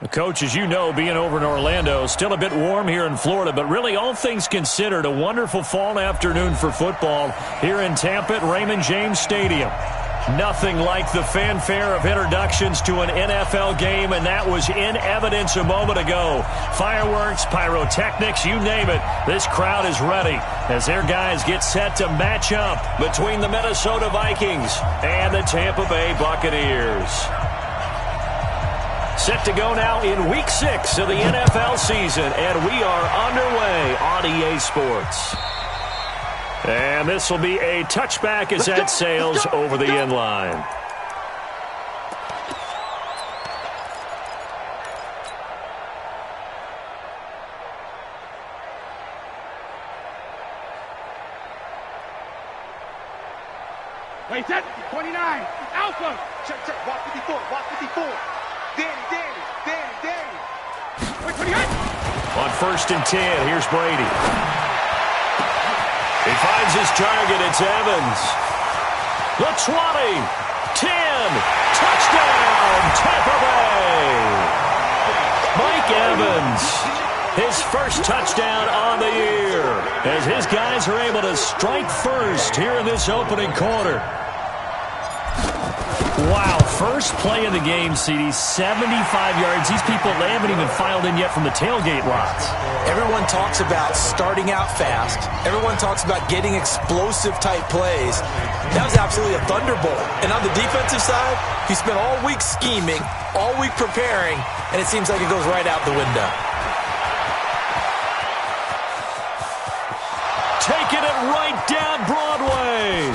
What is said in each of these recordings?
Coach, as you know, being over in Orlando, still a bit warm here in Florida, but really all things considered, a wonderful fall afternoon for football here in Tampa at Raymond James Stadium. Nothing like the fanfare of introductions to an NFL game, and that was in evidence a moment ago. Fireworks, pyrotechnics, you name it. This crowd is ready as their guys get set to match up between the Minnesota Vikings and the Tampa Bay Buccaneers. Set to go now in Week 6 of the NFL season, and we are underway on EA Sports. And this will be a touchback as that sails over the end line. Wait, set, 29, Alpha. Check, walk 54, walk 54. Danny. Wait, 28. On 1st and 10, here's Brady. He finds his target. It's Evans. The 20, 10, touchdown, Tampa Bay. Mike Evans, his first touchdown on the year, as his guys are able to strike first here in this opening quarter. Wow, first play of the game, CD, 75 yards. These people, they haven't even filed in yet from the tailgate lots. Everyone talks about starting out fast. Everyone talks about getting explosive-type plays. That was absolutely a thunderbolt. And on the defensive side, he spent all week scheming, all week preparing, and it seems like it goes right out the window. Taking it right down Broadway.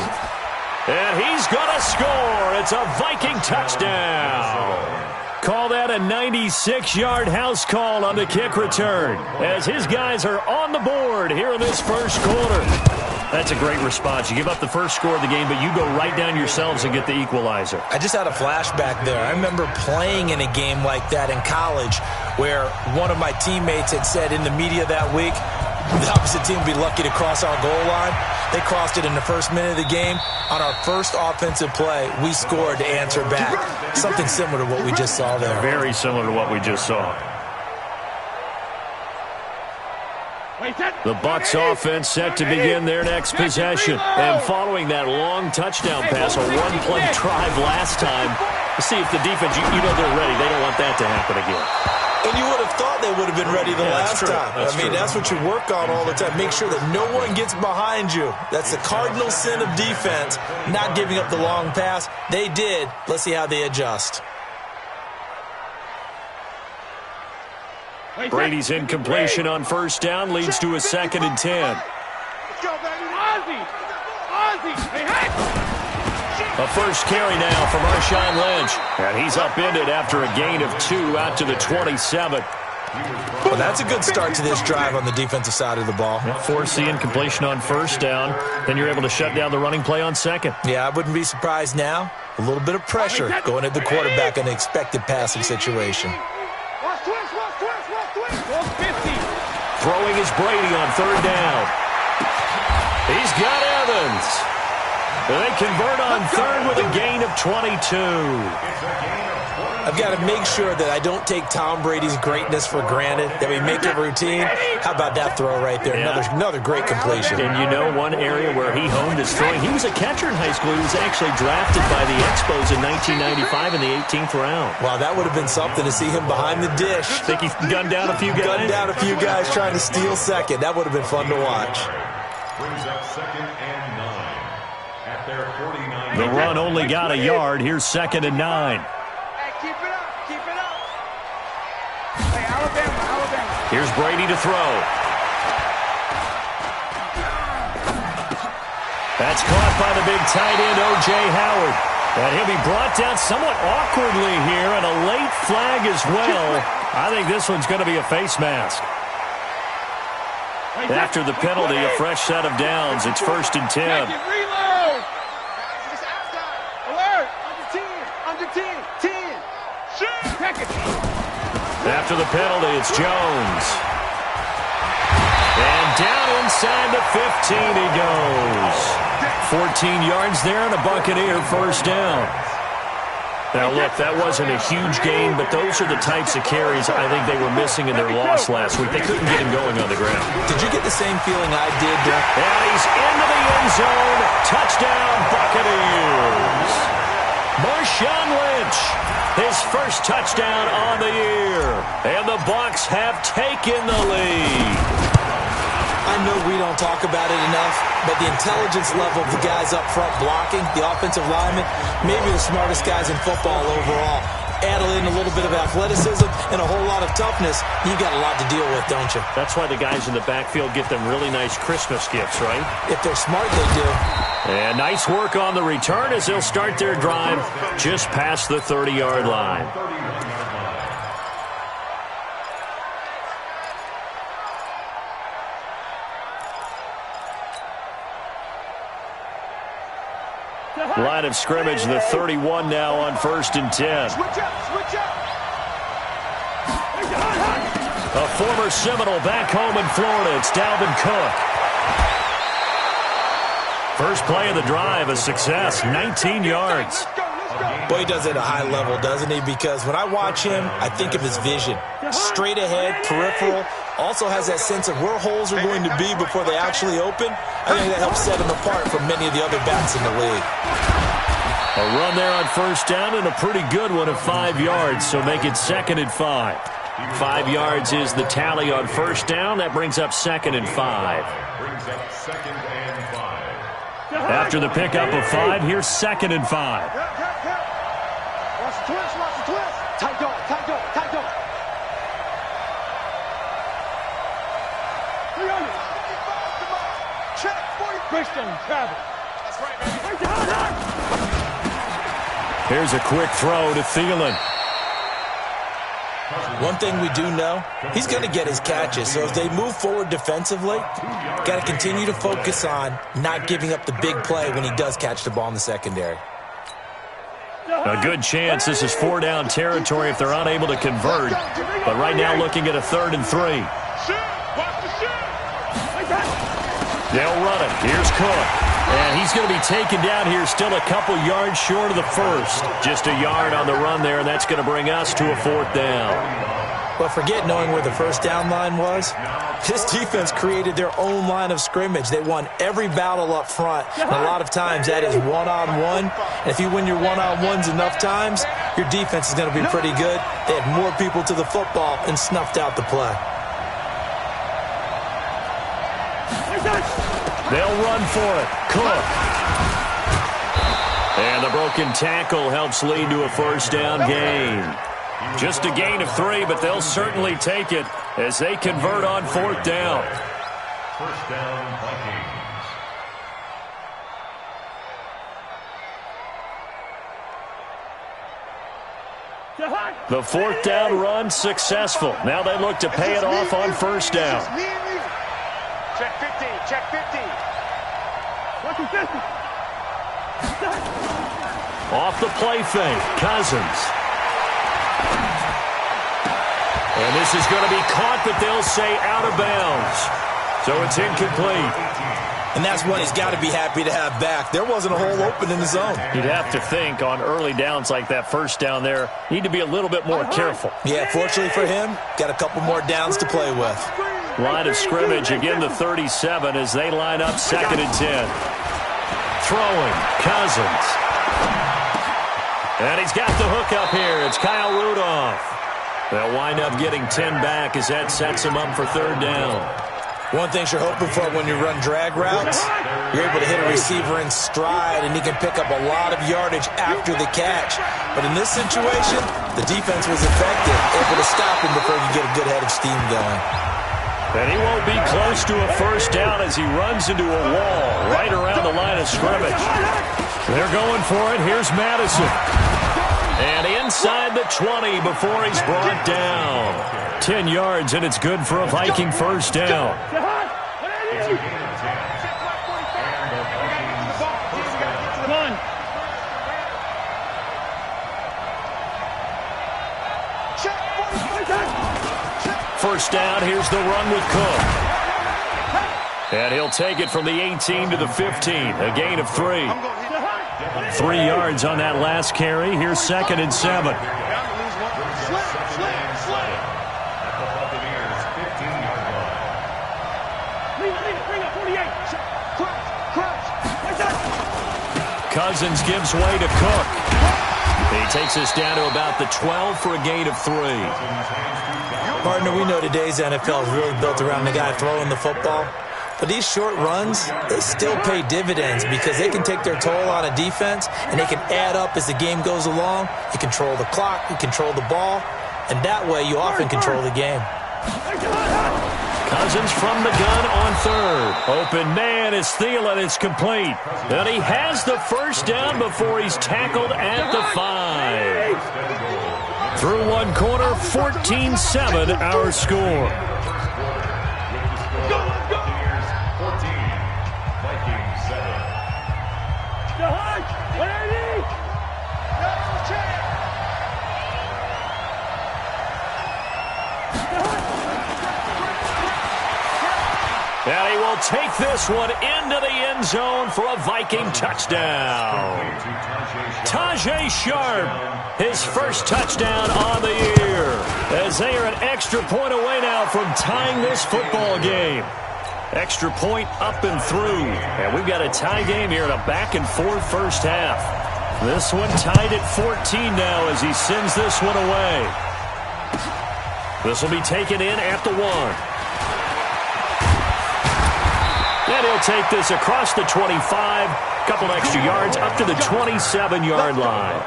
And he's going to score. It's a Viking touchdown. Call that a 96-yard house call on the kick return, as his guys are on the board here in this first quarter. That's a great response. You give up the first score of the game, but you go right down yourselves and get the equalizer. I just had a flashback there. I remember playing in a game like that in college where one of my teammates had said in the media that week, the opposite team would be lucky to cross our goal line. They crossed it in the first minute of the game. On our first offensive play, we scored to answer back. Something similar to what we just saw there. Very similar to what we just saw. The Bucs offense set to begin their next possession. And following that long touchdown pass, a one-play drive last time, let's see if the defense, you know they're ready. They don't want that to happen again. And you would have thought they would have been ready the last time. That's what you work on all the time. Make sure that no one gets behind you. That's the cardinal sin of defense, not giving up the long pass. They did. Let's see how they adjust. Brady's incompletion on first down leads to a 2nd and 10. Let's go, baby. Ozzie. Hey. A first carry now from Marshawn Lynch. And he's upended after a gain of 2 out to the 27. Well, that's a good start to this drive on the defensive side of the ball. Force the incompletion on first down. Then you're able to shut down the running play on second. Yeah, I wouldn't be surprised now. A little bit of pressure going at the quarterback in an expected passing situation. Throwing is Brady on 3rd down. He's got Evans. They convert on 3rd with a gain of 22. I've got to make sure that I don't take Tom Brady's greatness for granted, that we make it routine. How about that throw right there? Yeah. Another great completion. And you know one area where he honed his throwing, he was a catcher in high school. He was actually drafted by the Expos in 1995 in the 18th round. Wow, that would have been something to see him behind the dish. Think he gunned down a few guys? Gunned down a few guys trying to steal second. That would have been fun to watch. Brings up 2nd and 9 at their 49. The run only got a yard. Here's 2nd and 9. Keep it up. Hey, Alabama. Here's Brady to throw. That's caught by the big tight end, O.J. Howard. And he'll be brought down somewhat awkwardly here, and a late flag as well. I think this one's going to be a face mask. After the penalty, a fresh set of downs. It's 1st and 10. Reload. Alert. Under 10. After the penalty, it's Jones. And down inside the 15 he goes. 14 yards there and a Buccaneer first down. Now, look, that wasn't a huge gain, but those are the types of carries I think they were missing in their loss last week. They couldn't get him going on the ground. Did you get the same feeling I did, Dirk? And he's into the end zone. Touchdown, Buccaneers. Marshawn Lynch, his first touchdown on the year. And the Bucs have taken the lead. I know we don't talk about it enough, but the intelligence level of the guys up front blocking, the offensive linemen, maybe the smartest guys in football overall. Add in a little bit of athleticism and a whole lot of toughness, you got a lot to deal with, don't you? That's why the guys in the backfield get them really nice Christmas gifts, right? If they're smart, they do. And nice work on the return as they'll start their drive just past the 30-yard line. Line of scrimmage, the 31 now on 1st and 10. Switch up. A former Seminole back home in Florida. It's Dalvin Cook. First play of the drive, a success, 19 yards. Boy, he does it at a high level, doesn't he? Because when I watch him, I think of his vision. Straight ahead, peripheral. Also has that sense of where holes are going to be before they actually open. I think that helps set him apart from many of the other backs in the league. A run there on 1st down and a pretty good one of 5 yards, so make it 2nd and 5. 5 yards is the tally on 1st down. That brings up 2nd and 5. After the pickup of 5, here's 2nd and 5. Watch the twist. Tight dog. Check, Greystone, travel. That's right, man. Here's a quick throw to Thielen. One thing we do know, he's going to get his catches. So as they move forward defensively, got to continue to focus on not giving up the big play when he does catch the ball in the secondary. A good chance this is 4-down territory if they're unable to convert. But right now looking at a 3rd and 3. They'll run it. Here's Cook. And he's going to be taken down here still a couple yards short of the first. Just a yard on the run there, and that's going to bring us to a 4th down. But forget knowing where the 1st down line was. This defense created their own line of scrimmage. They won every battle up front. And a lot of times that is one-on-one. And if you win your one-on-ones enough times, your defense is going to be pretty good. They had more people to the football and snuffed out the play. They'll run for it. Cook. And the broken tackle helps lead to a 1st down gain. Just a gain of 3, but they'll certainly take it as they convert on 4th down. 1st down, Vikings. The 4th down run successful. Now they look to pay it off on 1st down. Check 50. Off the play fake, Cousins. And this is going to be caught, but they'll say out of bounds. So it's incomplete. And that's one he's got to be happy to have back. There wasn't a hole open in the zone. You'd have to think on early downs like that 1st down there, need to be a little bit more careful. Yeah, fortunately for him, got a couple more downs to play with. Line of scrimmage, again the 37 as they line up 2nd and 10. Throwing, Cousins. And he's got the hook up here. It's Kyle Rudolph. They'll wind up getting 10 back as that sets him up for 3rd down. One thing you're hoping for when you run drag routes, you're able to hit a receiver in stride, and he can pick up a lot of yardage after the catch. But in this situation, the defense was effective, able to stop him before he could get a good head of steam going. And he won't be close to a 1st down as he runs into a wall right around the line of scrimmage. They're going for it. Here's Madison. And inside the 20 before he's brought down. 10 yards, and it's good for a Viking 1st down. First down, here's the run with Cook. And he'll take it from the 18 to the 15, a gain of 3. 3 yards on that last carry. Here's 2nd and 7. Cousins gives way to Cook. He takes us down to about the 12 for a gain of 3. Partner, we know today's NFL is really built around the guy throwing the football. But these short runs, they still pay dividends because they can take their toll on a defense and they can add up as the game goes along. You control the clock, you control the ball, and that way you often control the game. Cousins from the gun on 3rd. Open man is Thielen. It's complete. And he has the first down before he's tackled at the 5. Through 1 quarter, 14-7 our score. And he will take this one into the end zone for a Viking touchdown. Tajay Sharp, his first touchdown on the year, as they are an extra point away now from tying this football game. Extra point up and through. And we've got a tie game here in a back-and-forth first half. This one tied at 14 now as he sends this one away. This will be taken in at the 1. And he'll take this across the 25. Couple extra yards up to the 27-yard line.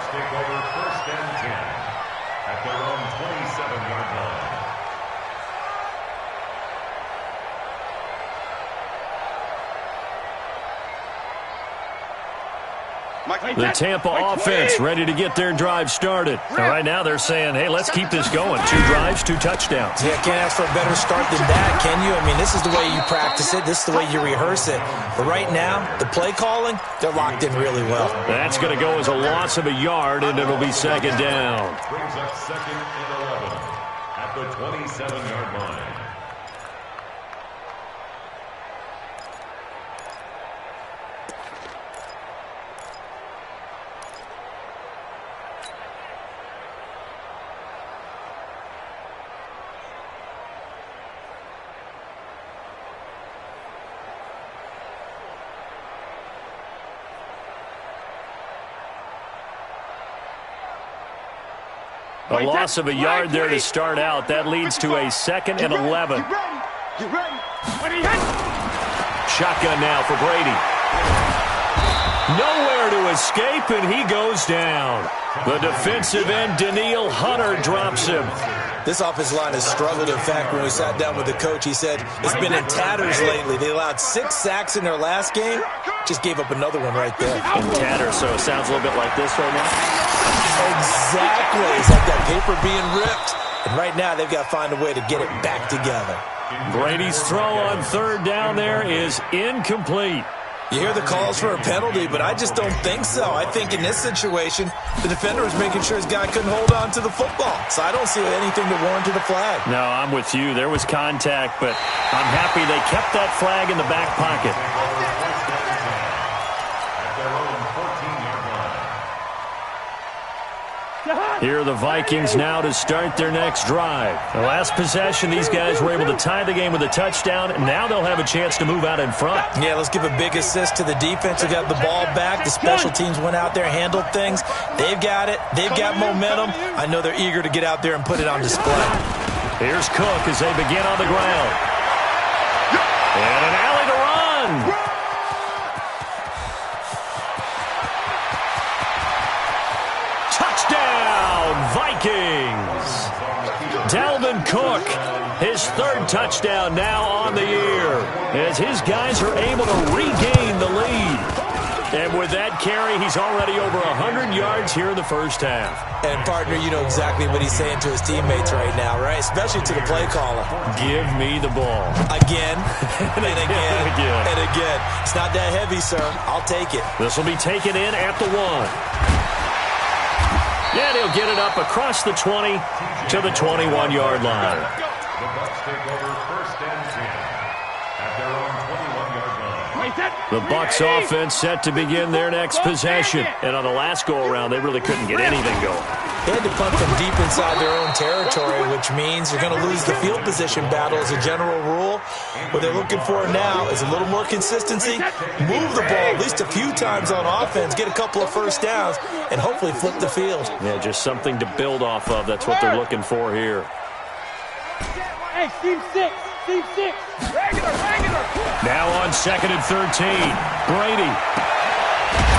The Tampa offense ready to get their drive started. And right now they're saying, hey, let's keep this going. 2 drives, 2 touchdowns. Yeah, can't ask for a better start than that, can you? I mean, this is the way you practice it. This is the way you rehearse it. But right now, the play calling, they're locked in really well. That's going to go as a loss of a yard, and it'll be 2nd down. Brings up 2nd and 11 at the 27-yard line. A loss of a yard there to start out. That leads to a 2nd and 11. Shotgun now for Brady. Nowhere to escape, and he goes down. The defensive end, Daniil Hunter, drops him. This offensive line has struggled. In fact, when we sat down with the coach, he said it's been in tatters lately. They allowed 6 sacks in their last game. Just gave up another one right there. In tatters, so it sounds a little bit like this right now. Exactly. It's like that paper being ripped. And right now, they've got to find a way to get it back together. Brady's throw on 3rd down there is incomplete. You hear the calls for a penalty, but I just don't think so. I think in this situation, the defender was making sure his guy couldn't hold on to the football. So I don't see anything to warrant a flag. No, I'm with you. There was contact, but I'm happy they kept that flag in the back pocket. Here are the Vikings now to start their next drive. The last possession, these guys were able to tie the game with a touchdown, and now they'll have a chance to move out in front. Yeah, let's give a big assist to the defense who got the ball back. The special teams went out there, handled things. They've got it. They've got momentum. I know they're eager to get out there and put it on display. Here's Cook as they begin on the ground. And an alley to run. Vikings. Dalvin Cook, his 3rd touchdown now on the year, as his guys are able to regain the lead. And with that carry, he's already over 100 yards here in the first half. And, partner, you know exactly what he's saying to his teammates right now, right? Especially to the play caller. Give me the ball. Again, and again, and again. It's not that heavy, sir. I'll take it. This will be taken in at the 1. And he'll get it up across the 20 to the 21-yard line. The Bucs take over 1st and 10 at their own 21-yard line. The Bucs offense set to begin their next possession. And on the last go-around, they really couldn't get anything going. They had to punt from deep inside their own territory, which means you're going to lose the field position battle as a general rule. What they're looking for now is a little more consistency, move the ball at least a few times on offense, get a couple of first downs, and hopefully flip the field. Yeah, just something to build off of. That's what they're looking for here. Hey, Steve 6. Steve 6. Regular. Now on 2nd and 13. Brady.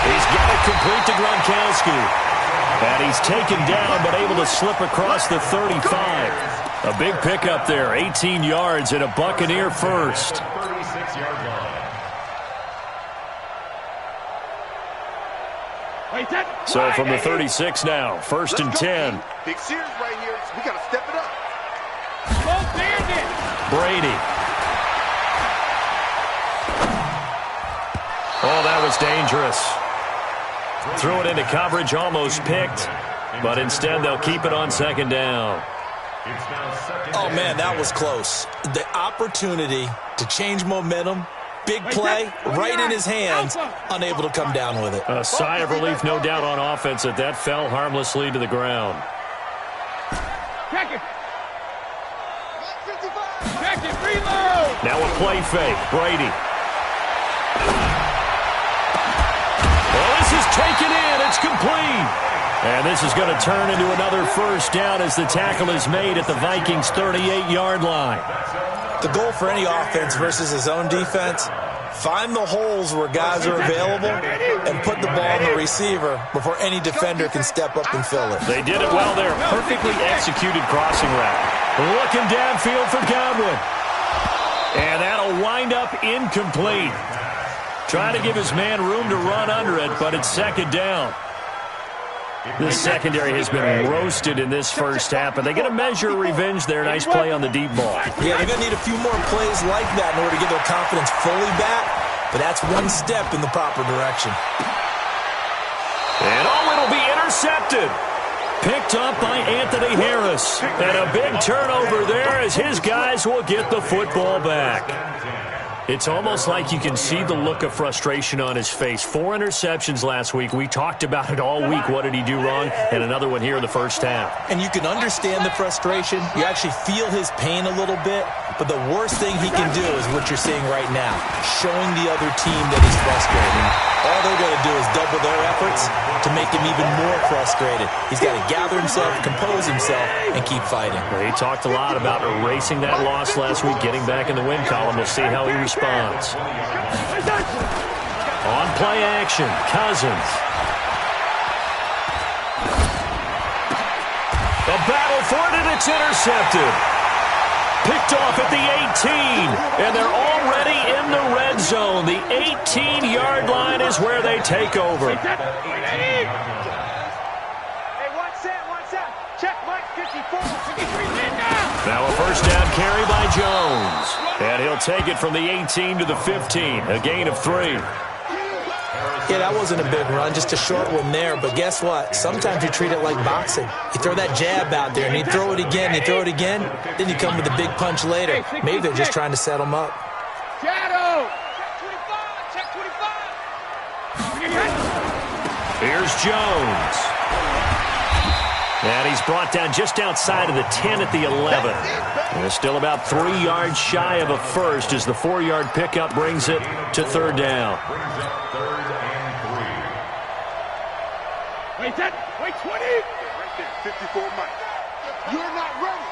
He's got it complete to Gronkowski. And he's taken down but able to slip across the 35. A big pickup there. 18 yards and a Buccaneer first. 36-yard line. So from the 36 now, 1st and 10. Big series right here. We got to step it up. Brady. Oh, that was dangerous. Threw it into coverage, almost picked. But instead, they'll keep it on 2nd down. Oh, man, that was close. The opportunity to change momentum, big play, right in his hands, unable to come down with it. A sigh of relief, no doubt, on offense that that fell harmlessly to the ground. Check it, reload. Now a play fake. Brady. Well, this is taken in. It's complete. And this is going to turn into another first down as the tackle is made at the Vikings' 38-yard line. The goal for any offense versus his own defense, find the holes where guys are available and put the ball in the receiver before any defender can step up and fill it. They did it well there. Perfectly executed crossing route. Looking downfield for Godwin. And that'll wind up incomplete. Trying to give his man room to run under it, but it's 2nd down. This secondary has been roasted in this first half, and they get a measure of revenge there. Nice play on the deep ball. Yeah, they're going to need a few more plays like that in order to get their confidence fully back, but that's one step in the proper direction. And it'll be intercepted. Picked up by Anthony Harris. And a big turnover there as his guys will get the football back. It's almost like you can see the look of frustration on his face. 4 interceptions last week. We talked about it all week. What did he do wrong? And another one here in the first half. And you can understand the frustration. You actually feel his pain a little bit. But the worst thing he can do is what you're seeing right now, showing the other team that he's frustrated. And all they're going to do is double their efforts to make him even more frustrated. He's got to gather himself, compose himself, and keep fighting. Well, he talked a lot about erasing that loss last week, getting back in the win column. We'll see how he responds. On play action, Cousins. A battle for it, and it's intercepted. Picked off at the 18, and they're already in the red zone. The 18-yard line is where they take over. Hey, one set. Check Mike 54. Now a first down carry by Jones. And he'll take it from the 18 to the 15, a gain of 3. Yeah, that wasn't a big run, just a short one there. But guess what? Sometimes you treat it like boxing. You throw that jab out there, and you throw it again, then you come with a big punch later. Maybe they're just trying to set him up. Shadow. Check 25. Here's Jones. And he's brought down just outside of the 10 at the 11. And still about 3 yards shy of a first as the 4-yard pickup brings it to 3rd down. Wait 20. Right there, 54 Mike. You're not ready.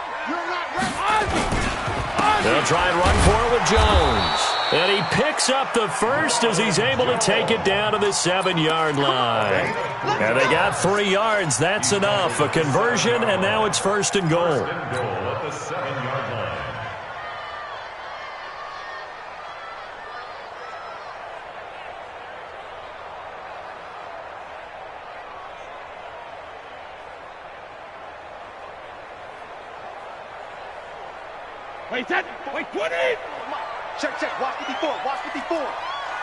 They'll try and run for it with Jones. And he picks up the first as he's able to take it down to the 7-yard line. And they got 3 yards. That's enough. A conversion, and now it's 1st and goal. At the 7-yard line. Wait 20. Check. Watch 54.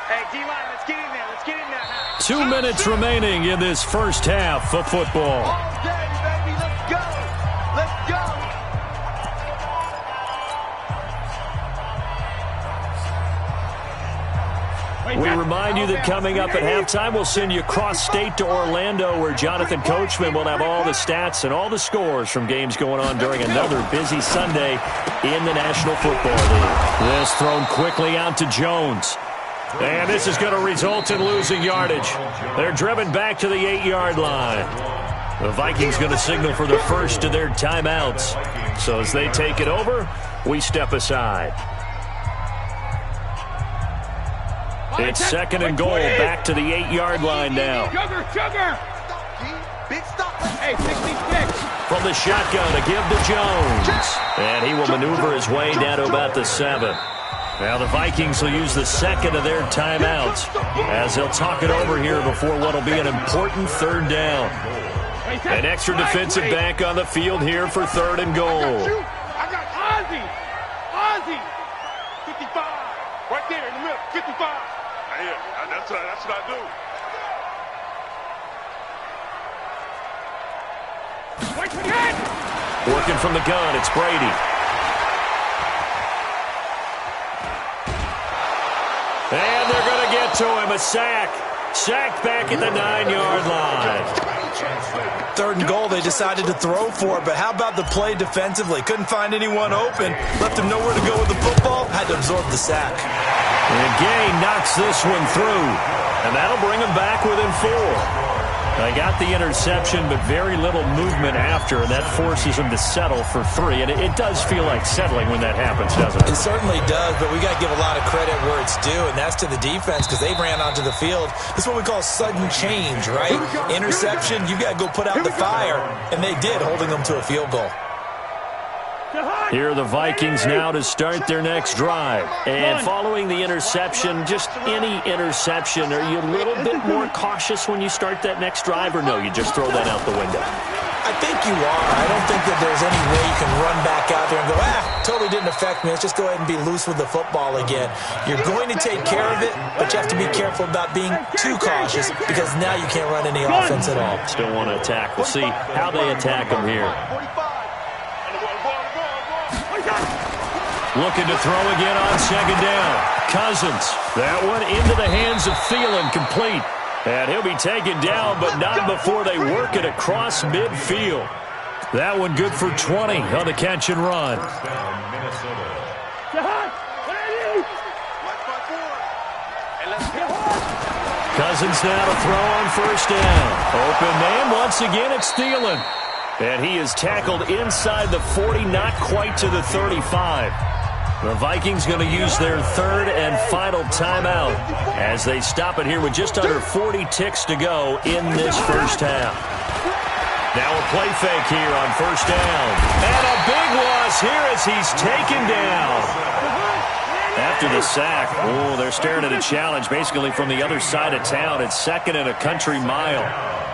Hey, D-line, let's get in there. Now. 2 minutes remaining in this first half of football. All day, baby. Let's go. remind you that coming up at halftime, we'll send you cross-state to Orlando, where Jonathan Coachman will have all the stats and all the scores from games going on during another busy Sunday in the National Football League. This thrown quickly out to Jones. And this is going to result in losing yardage. They're driven back to the 8-yard line. The Vikings going to signal for the first of their timeouts. So as they take it over, we step aside. It's second and goal, back to the 8-yard line now. From the shotgun to give to Jones. And he will maneuver his way down to about the 7. Now the Vikings will use the second of their timeouts as they'll talk it over here before what will be an important third down. An extra defensive back on the field here for third and goal. I got Ozzy. Ozzy. 55. Right there in the middle. 55. Yeah, that's what I do. Working from the gun, it's Brady. And they're going to get to him, a sack. Sacked back at the 9-yard line. Third and goal, they decided to throw for it, but how about the play defensively? Couldn't find anyone open, left him nowhere to go with the football, had to absorb the sack. And Gay knocks this one through, and that'll bring him back within 4. They got the interception, but very little movement after, and that forces them to settle for 3. And it does feel like settling when that happens, doesn't it? It certainly does, but we got to give a lot of credit where it's due, and that's to the defense because they ran onto the field. This is what we call sudden change, right? Interception, you got to go put out the fire, and they did, holding them to a field goal. Here are the Vikings now to start their next drive. And following the interception, just any interception, are you a little bit more cautious when you start that next drive, or no, you just throw that out the window? I think you are. I don't think that there's any way you can run back out there and go, totally didn't affect me. Let's just go ahead and be loose with the football again. You're going to take care of it, but you have to be careful about being too cautious because now you can't run any offense at all. Still want to attack. We'll see how they attack them here. Looking to throw again on second down. Cousins. That one into the hands of Thielen, complete. And he'll be taken down, but not before they work it across midfield. That one good for 20 on the catch and run. Cousins now to throw on first down. Open man, once again it's Thielen. And he is tackled inside the 40, not quite to the 35. The Vikings going to use their third and final timeout as they stop it here with just under 40 ticks to go in this first half. Now a play fake here on first down. And a big loss here as he's taken down. After the sack, they're staring at a challenge basically from the other side of town. It's second and a country mile.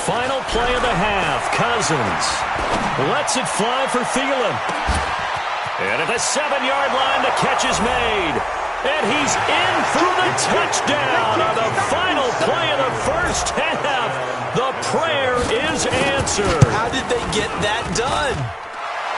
Final play of the half. Cousins lets it fly for Thielen. And at the 7-yard line, the catch is made. And he's in for the touchdown on the final play of the first half. The prayer is answered. How did they get that done?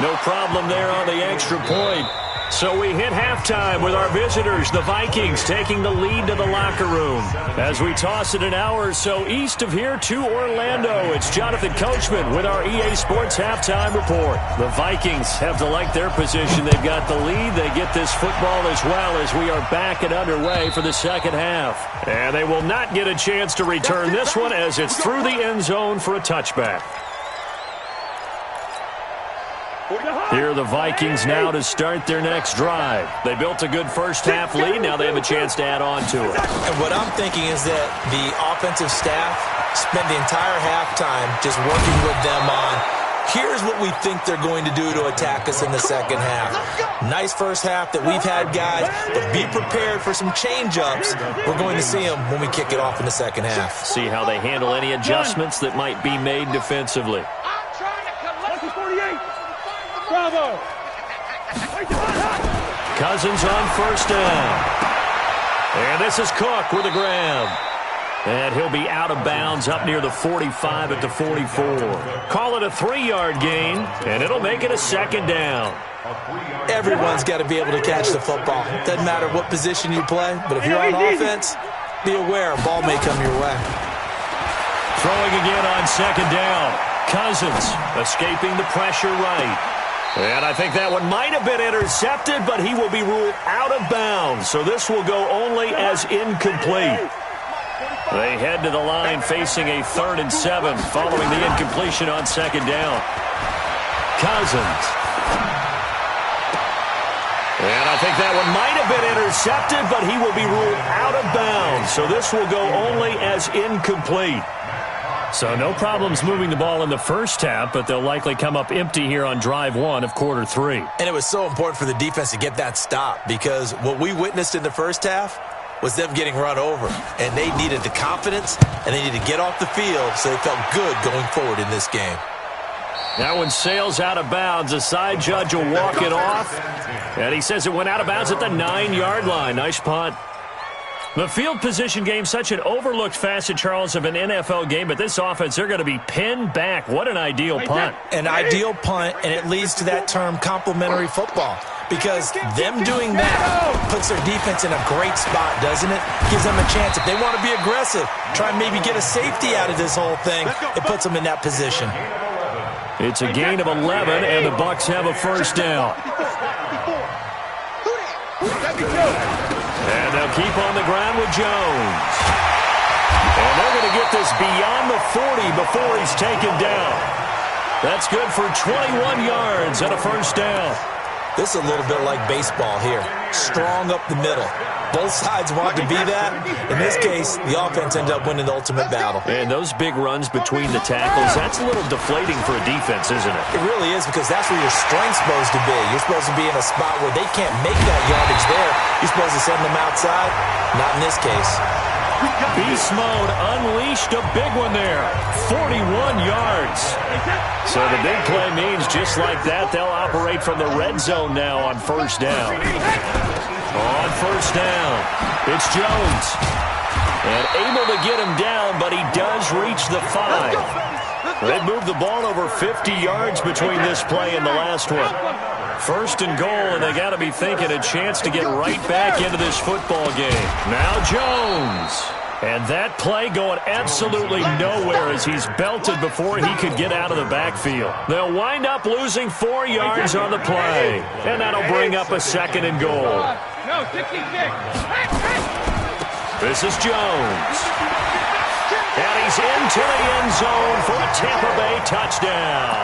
No problem there on the extra point. So we hit halftime with our visitors, the Vikings, taking the lead to the locker room. As we toss it an hour or so east of here to Orlando, it's Jonathan Coachman with our EA Sports Halftime Report. The Vikings have to like their position. They've got the lead. They get this football as well as we are back and underway for the second half. And they will not get a chance to return this one as it's through the end zone for a touchback. Here are the Vikings now to start their next drive. They built a good first half lead. Now they have a chance to add on to it. And what I'm thinking is that the offensive staff spent the entire halftime just working with them on, here's what we think they're going to do to attack us in the second half. Nice first half that we've had, guys, but be prepared for some change-ups. We're going to see them when we kick it off in the second half. See how they handle any adjustments that might be made defensively. Bravo. Cousins on first down. And this is Cook with a grab. And he'll be out of bounds up near the 45 at the 44. Call it a 3-yard gain, and it'll make it a second down. Everyone's got to be able to catch the football. Doesn't matter what position you play, but if you're on offense, be aware a ball may come your way. Throwing again on second down. Cousins escaping the pressure right. And I think that one might have been intercepted, but he will be ruled out of bounds. So this will go only as incomplete. They head to the line facing a 3rd and 7 following the incompletion on second down. Cousins. And I think that one might have been intercepted, but he will be ruled out of bounds. So this will go only as incomplete. So no problems moving the ball in the first half, but they'll likely come up empty here on drive 1 of quarter 3. And it was so important for the defense to get that stop because what we witnessed in the first half was them getting run over. And they needed the confidence, and they needed to get off the field so they felt good going forward in this game. That one sails out of bounds. The side judge will walk it off. And he says it went out of bounds at the 9-yard line. Nice punt. The field position game, such an overlooked facet, Charles, of an NFL game. But this offense, they're going to be pinned back. What an ideal punt. An ideal punt, and it leads to that term complementary football. Because them doing that puts their defense in a great spot, doesn't it? Gives them a chance. If they want to be aggressive, try and maybe get a safety out of this whole thing, it puts them in that position. It's a gain of 11, and the Bucs have a first down. And they'll keep on the ground with Jones. And they're going to get this beyond the 40 before he's taken down. That's good for 21 yards and a first down. This is a little bit like baseball here. Strong up the middle. Both sides want to be that. In this case, the offense ended up winning the ultimate battle. And those big runs between the tackles, that's a little deflating for a defense, isn't it? It really is, because that's where your strength's supposed to be. You're supposed to be in a spot where they can't make that yardage there. You're supposed to send them outside. Not in this case. Beast mode unleashed, a big one there. 41 yards. So the big play means just like that, they'll operate from the red zone now on first down. On first down, it's Jones. And able to get him down, but he does reach the 5. They've moved the ball over 50 yards between this play and the last one. First and goal, and they got to be thinking a chance to get right back into this football game. Now Jones. And that play going absolutely nowhere as he's belted before he could get out of the backfield. They'll wind up losing 4 yards on the play. And that'll bring up a second and goal. This is Jones. And he's into the end zone for a Tampa Bay touchdown.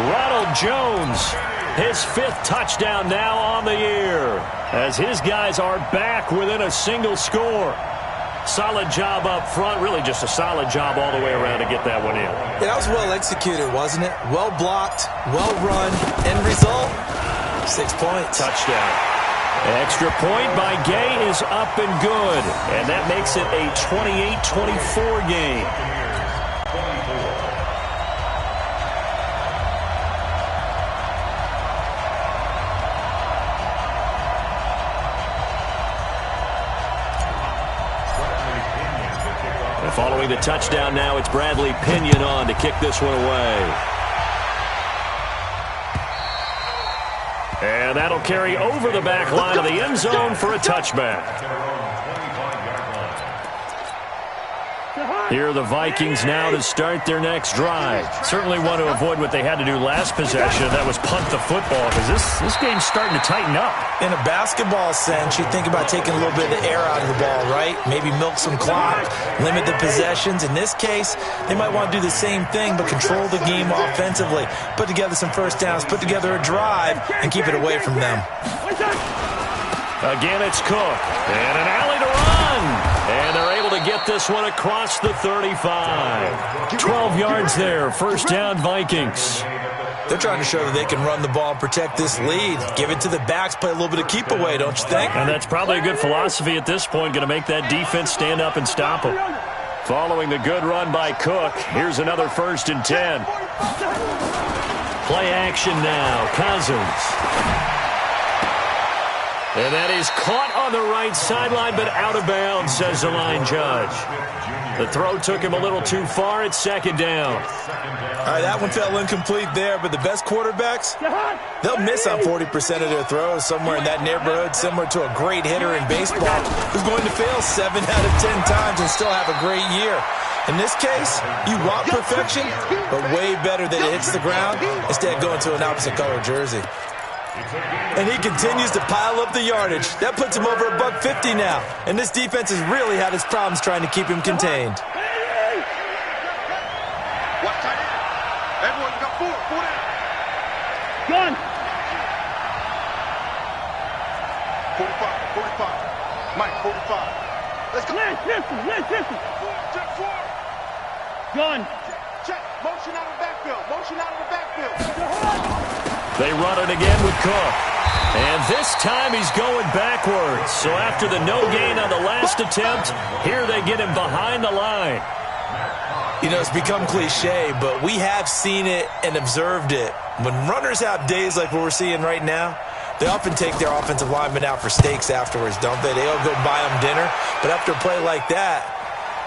Ronald Jones, his 5th touchdown now on the year, as his guys are back within a single score. Solid job up front, really just a solid job all the way around to get that one in. Yeah, that was well executed, wasn't it? Well blocked, well run. End result, 6 points. Touchdown. Extra point by Gay is up and good, and that makes it a 28-24 game. Following the touchdown now, it's Bradley Pinion on to kick this one away. And that'll carry over the back line of the end zone for a touchback. Here are the Vikings now to start their next drive. Certainly want to avoid what they had to do last possession. That was punt the football, because this game's starting to tighten up. In a basketball sense, you think about taking a little bit of the air out of the ball, right? Maybe milk some clock, limit the possessions. In this case, they might want to do the same thing, but control the game offensively. Put together some first downs, put together a drive, and keep it away from them. Again, it's Cook. And an alley to run. And they're able to get this one across the 35. 12 yards there. First down, Vikings. They're trying to show that they can run the ball and protect this lead. Give it to the backs, play a little bit of keep away, don't you think? And that's probably a good philosophy at this point, going to make that defense stand up and stop them. Following the good run by Cook, here's another 1st and 10. Play action now, Cousins. And that is caught on the right sideline, but out of bounds, says the line judge. The throw took him a little too far. It's second down. All right, that one fell incomplete there, but the best quarterbacks, they'll miss on 40% of their throws, somewhere in that neighborhood, similar to a great hitter in baseball who's going to fail 7 out of 10 times and still have a great year. In this case, you want perfection, but way better that it hits the ground instead of going to an opposite color jersey. And he continues to pile up the yardage. That puts him over $150 now. And this defense has really had its problems trying to keep him contained. Watch tight end. Everyone, you got four. Four down. Gun. 45. 45. Mike, 45. Let's go. Listen. Check four. Gun. Check. Motion out of the backfield. Motion out of the backfield. They run it again with Cook. And this time he's going backwards. So after the no gain on the last attempt, here they get him behind the line. You know, it's become cliche, but we have seen it and observed it. When runners have days like what we're seeing right now, they often take their offensive linemen out for steaks afterwards, don't they? They all go buy them dinner. But after a play like that,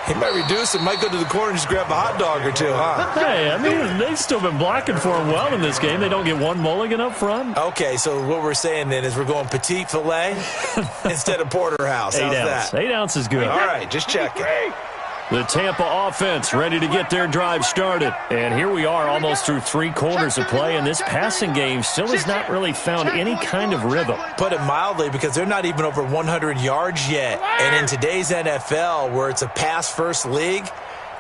he might reduce it, might go to the corner and just grab a hot dog or two, huh? Hey, I mean, they've still been blocking for him well in this game. They don't get one mulligan up front. Okay, so what we're saying then is we're going petite filet instead of porterhouse. How's that? 8 ounce is good. All right, just checking. The Tampa offense ready to get their drive started. And here we are almost through 3 quarters of play, and this passing game still has not really found any kind of rhythm. Put it mildly, because they're not even over 100 yards yet. And in today's NFL, where it's a pass-first league,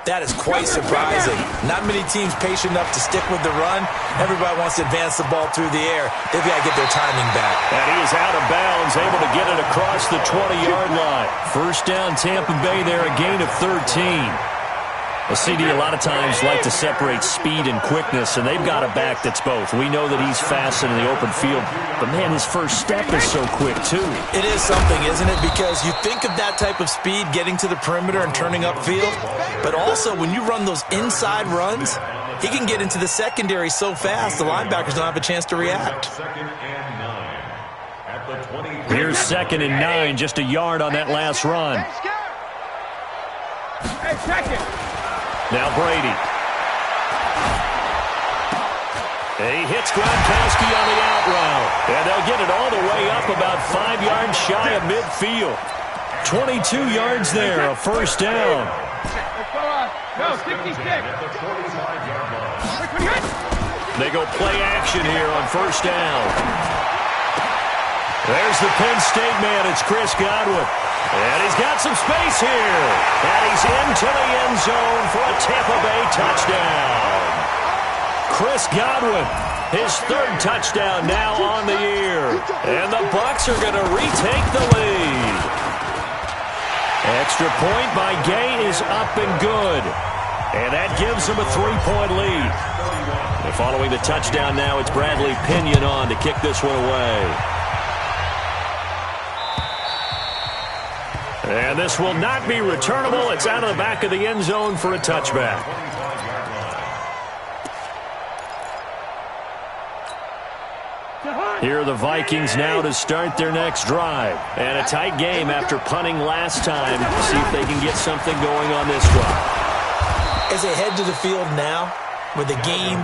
that is quite surprising. Not many teams patient enough to stick with the run. Everybody wants to advance the ball through the air. They've got to get their timing back. And he is out of bounds, able to get it across the 20-yard line. First down, Tampa Bay there, a gain of 13. A CD a lot of times like to separate speed and quickness, and they've got a back that's both. We know that he's fast in the open field, but, man, his first step is so quick, too. It is something, isn't it? Because you think of that type of speed getting to the perimeter and turning upfield, but also when you run those inside runs, he can get into the secondary so fast the linebackers don't have a chance to react. Here's 2nd and 9, just a yard on that last run. Hey, check it. Now Brady. He hits Gronkowski on the out route. And they'll get it all the way up about 5 yards shy of midfield. 22 yards there, a first down. Go, 66. They go play action here on first down. There's the Penn State man. It's Chris Godwin. And he's got some space here. And he's into the end zone for a Tampa Bay touchdown. Chris Godwin, his 3rd touchdown now on the year. And the Bucs are going to retake the lead. Extra point by Gay is up and good. And that gives them a 3-point lead. And following the touchdown now, it's Bradley Pinion on to kick this one away. And this will not be returnable. It's out of the back of the end zone for a touchback. Here are the Vikings now to start their next drive. And a tight game after punting last time. See if they can get something going on this drive. As they head to the field now, with the game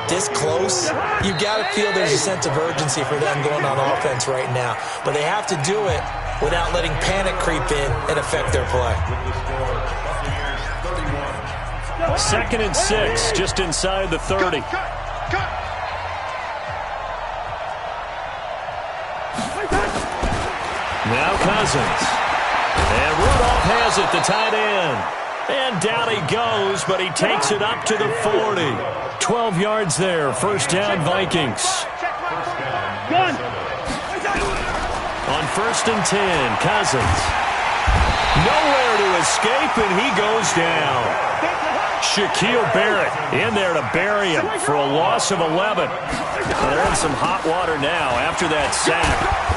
this close, you've got to feel there's a sense of urgency for them going on offense right now. But they have to do it without letting panic creep in and affect their play. 2nd and 6, just inside the 30. Now Cousins. And Rudolph has it, the tight end. And down he goes, but he takes it up to the 40. 12 yards there, first down Vikings. Gun. On 1st and 10, Cousins. Nowhere to escape, and he goes down. Shaquille Barrett in there to bury him for a loss of 11. Well, they're in some hot water now after that sack.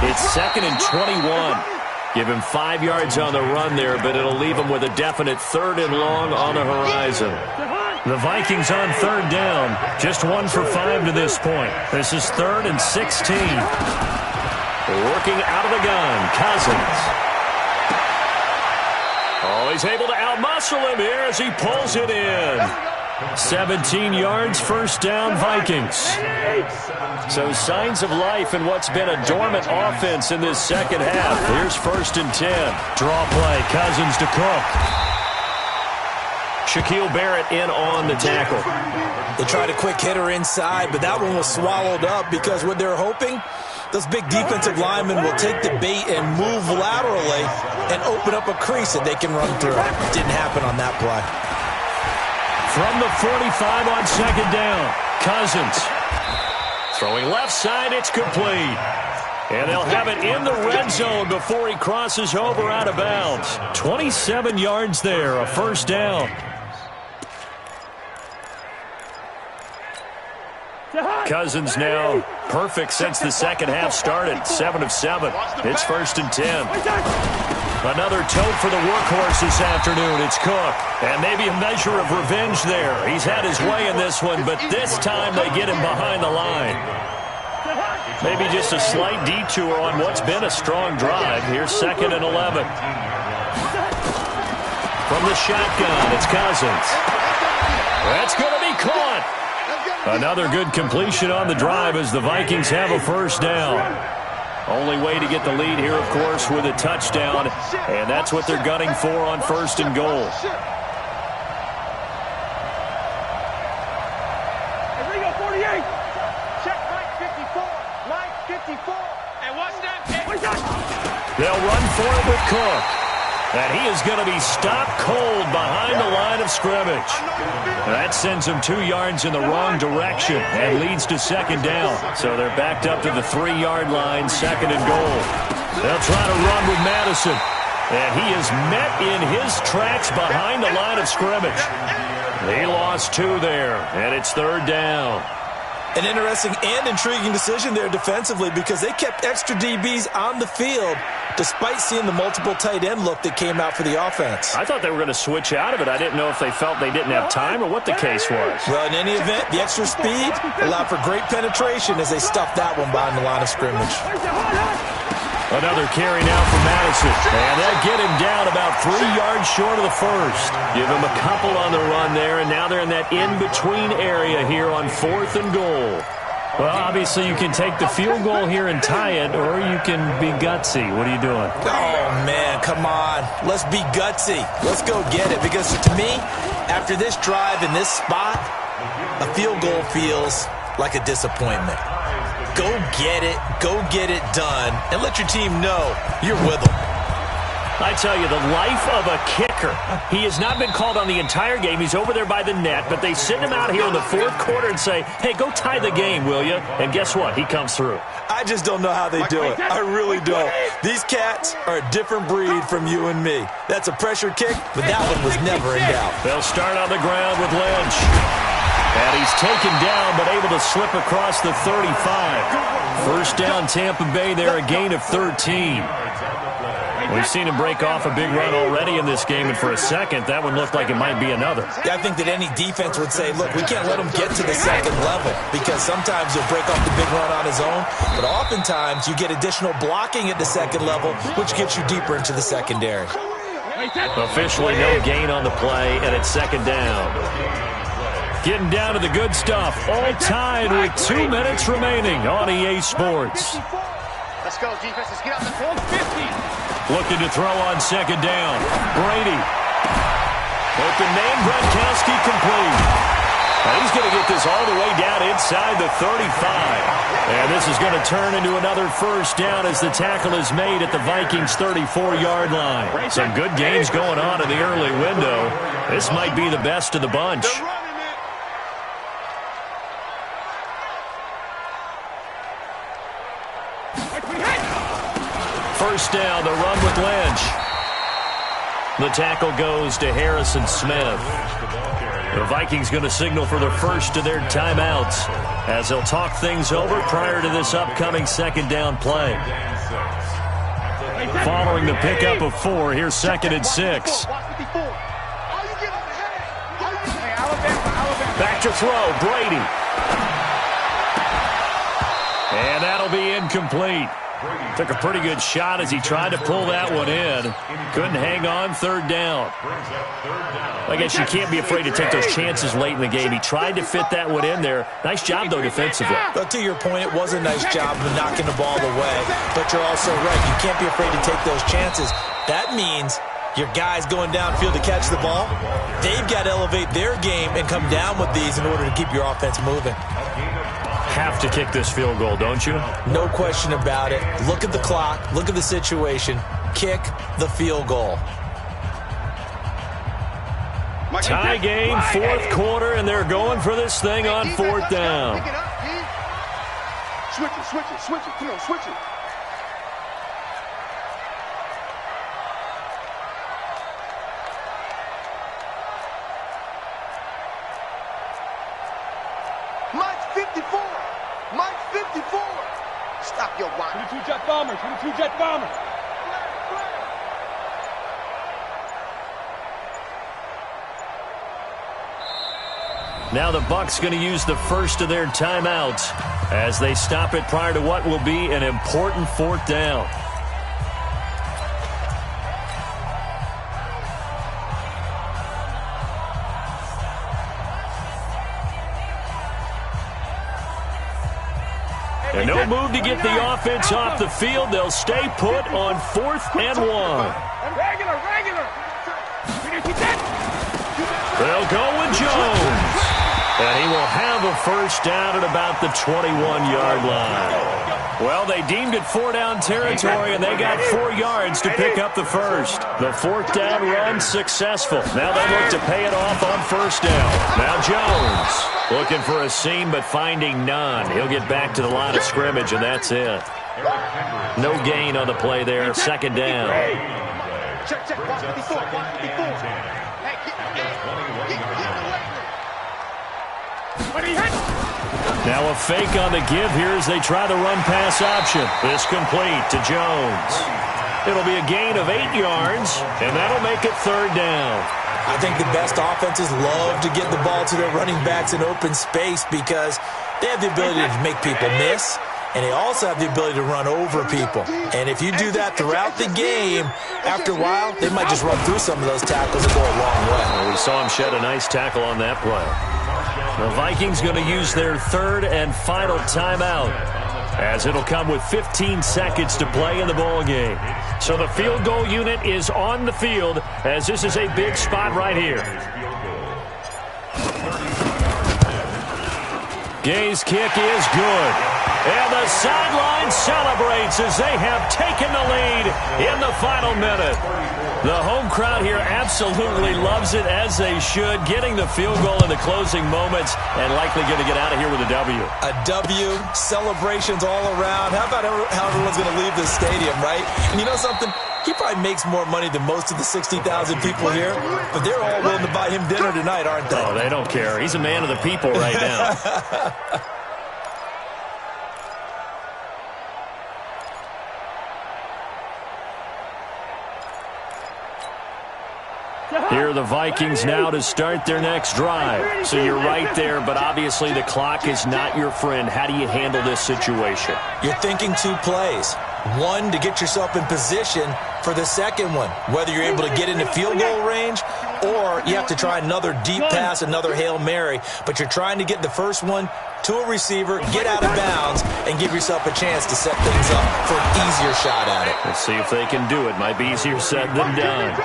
It's 2nd and 21. Give him 5 yards on the run there, but it'll leave him with a definite 3rd and long on the horizon. The Vikings on 3rd down, just 1 for 5 to this point. This is 3rd and 16. Working out of the gun, Cousins. Oh, he's able to outmuscle him here as he pulls it in. 17 yards, first down, Vikings. So signs of life in what's been a dormant offense in this second half. Here's 1st and 10. Draw play, Cousins to Cook. Shaquille Barrett in on the tackle. They tried a quick hitter inside, but that one was swallowed up because what they're hoping, those big defensive linemen will take the bait and move laterally and open up a crease that they can run through. Didn't happen on that play. From the 45 on 2nd down, Cousins. Throwing left side, it's complete. And they'll have it in the red zone before he crosses over out of bounds. 27 yards there, a first down. Cousins now perfect since the second half started. 7 of 7. It's 1st and 10. Another tote for the workhorse this afternoon. It's Cook. And maybe a measure of revenge there. He's had his way in this one, but this time they get him behind the line. Maybe just a slight detour on what's been a strong drive. Here's 2nd and 11. From the shotgun, it's Cousins. That's going to be caught. Another good completion on the drive as the Vikings have a first down. Only way to get the lead here, of course, with a touchdown, and that's what they're gunning for on 1st and goal. Enrico, 48. Check line 54. Line 54. And watch that. They'll run for it with Cook. And he is going to be stopped cold behind the line of scrimmage. That sends him 2 yards in the wrong direction and leads to 2nd down. So they're backed up to the 3-yard line, 2nd and goal. They'll try to run with Madison. And he is met in his tracks behind the line of scrimmage. He lost 2 there, and it's 3rd down. An interesting and intriguing decision there defensively because they kept extra DBs on the field despite seeing the multiple tight end look that came out for the offense. I thought they were going to switch out of it. I didn't know if they felt they didn't have time or what the case was. Well, in any event, the extra speed allowed for great penetration as they stuffed that one behind the line of scrimmage. Another carry now for Madison. And they'll get him down about 3 yards short of the first. Give him a couple on the run there, and now they're in that in-between area here on 4th and goal. Well, obviously you can take the field goal here and tie it, or you can be gutsy. What are you doing? Oh, man, come on. Let's be gutsy. Let's go get it. Because to me, after this drive in this spot, a field goal feels like a disappointment. Go get it done, and let your team know you're with them. I tell you, the life of a kicker. He has not been called on the entire game. He's over there by the net, but they send him out here in the 4th quarter and say, hey, go tie the game, will you? And guess what? He comes through. I just don't know how they do it. I really don't. These cats are a different breed from you and me. That's a pressure kick, but that one was never in doubt. They'll start on the ground with Lynch. And he's taken down, but able to slip across the 35. First down, Tampa Bay there, a gain of 13. We've seen him break off a big run already in this game, and for a second, that one looked like it might be another. Yeah, I think that any defense would say, look, we can't let him get to the second level because sometimes he'll break off the big run on his own, but oftentimes you get additional blocking at the second level, which gets you deeper into the secondary. Officially no gain on the play, and it's 2nd down. Getting down to the good stuff, all tied with 2 minutes remaining on EA Sports. Let's go, defense. Let's get out the field. 50. Looking to throw on 2nd down. Brady. Open name, Gronkowski complete. And he's going to get this all the way down inside the 35. And this is going to turn into another first down as the tackle is made at the Vikings' 34-yard line. Some good games going on in the early window. This might be the best of the bunch. First down, the run with Lynch. The tackle goes to Harrison Smith. The Vikings going to signal for the first of their timeouts as they'll talk things over prior to this upcoming 2nd down play. Following the pickup of 4, here's 2nd and 6. Back to throw, Brady. And that'll be incomplete. Took a pretty good shot as he tried to pull that one in. Couldn't hang on, third down. I guess you can't be afraid to take those chances late in the game. He tried to fit that one in there. Nice job, though, defensively. But to your point, it was a nice job of knocking the ball away. But you're also right. You can't be afraid to take those chances. That means your guys going downfield to catch the ball, they've got to elevate their game and come down with these in order to keep your offense moving. Have to kick this field goal, don't you? No question about it. Look at the clock. Look at the situation. Kick the field goal. Tie game, fourth quarter, and they're going for this thing on fourth down. Switch it. Come on, switch it. Mike's 54. Mike's 54. Stop your whine. 22 jet bombers. 22 jet bombers. Now the Bucs going to use the first of their timeouts as they stop it prior to what will be an important fourth down. And no move to get the offense off the field. They'll stay put on 4th and 1. Regular. They'll go with Jones. And he will have a first down at about the 21-yard line. Well, they deemed it 4-down territory, and they got 4 yards to pick up the first. The fourth down run successful. Now they look to pay it off on first down. Now Jones looking for a seam, but finding none. He'll get back to the line of scrimmage, and that's it. No gain on the play there. Second down. Check. 54. Now a fake on the give here as they try the run-pass option. This complete to Jones. It'll be a gain of 8 yards, and that'll make it third down. I think the best offenses love to get the ball to their running backs in open space because they have the ability to make people miss, and they also have the ability to run over people. And if you do that throughout the game, after a while, they might just run through some of those tackles and go a long way. Well, we saw him shed a nice tackle on that play. The Vikings going to use their third and final timeout, as it'll come with 15 seconds to play in the ball game. So the field goal unit is on the field, as this is a big spot right here. Gay's kick is good. And the sideline celebrates as they have taken the lead in the final minute. The home crowd here absolutely loves it, as they should, getting the field goal in the closing moments and likely going to get out of here with a W. A W, celebrations all around. How about how everyone's going to leave this stadium, right? And you know something? He probably makes more money than most of the 60,000 people here, but they're all willing to buy him dinner tonight, aren't they? Oh, they don't care. He's a man of the people right now. Here are the Vikings now to start their next drive. So you're right there, but obviously the clock is not your friend. How do you handle this situation? You're thinking 2 plays. One, to get yourself in position for the second one, whether you're able to get into field goal range or you have to try another deep pass, another Hail Mary. But you're trying to get the first one to a receiver, get out of bounds, and give yourself a chance to set things up for an easier shot at it. Let's see if they can do it. Might be easier said than done.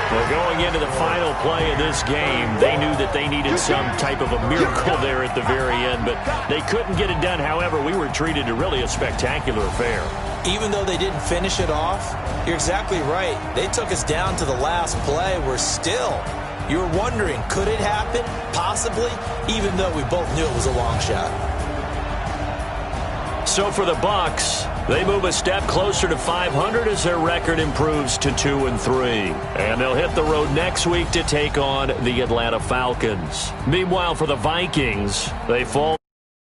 Well, going into the final play of this game, they knew that they needed some type of a miracle there at the very end, but they couldn't get it done. However, we were treated to really a spectacular affair. Even though they didn't finish it off, you're exactly right. They took us down to the last play. We're still, you're wondering, could it happen? Possibly, even though we both knew it was a long shot. So for the Bucs, they move a step closer to 500 as their record improves to 2-3. And they'll hit the road next week to take on the Atlanta Falcons. Meanwhile, for the Vikings, they fall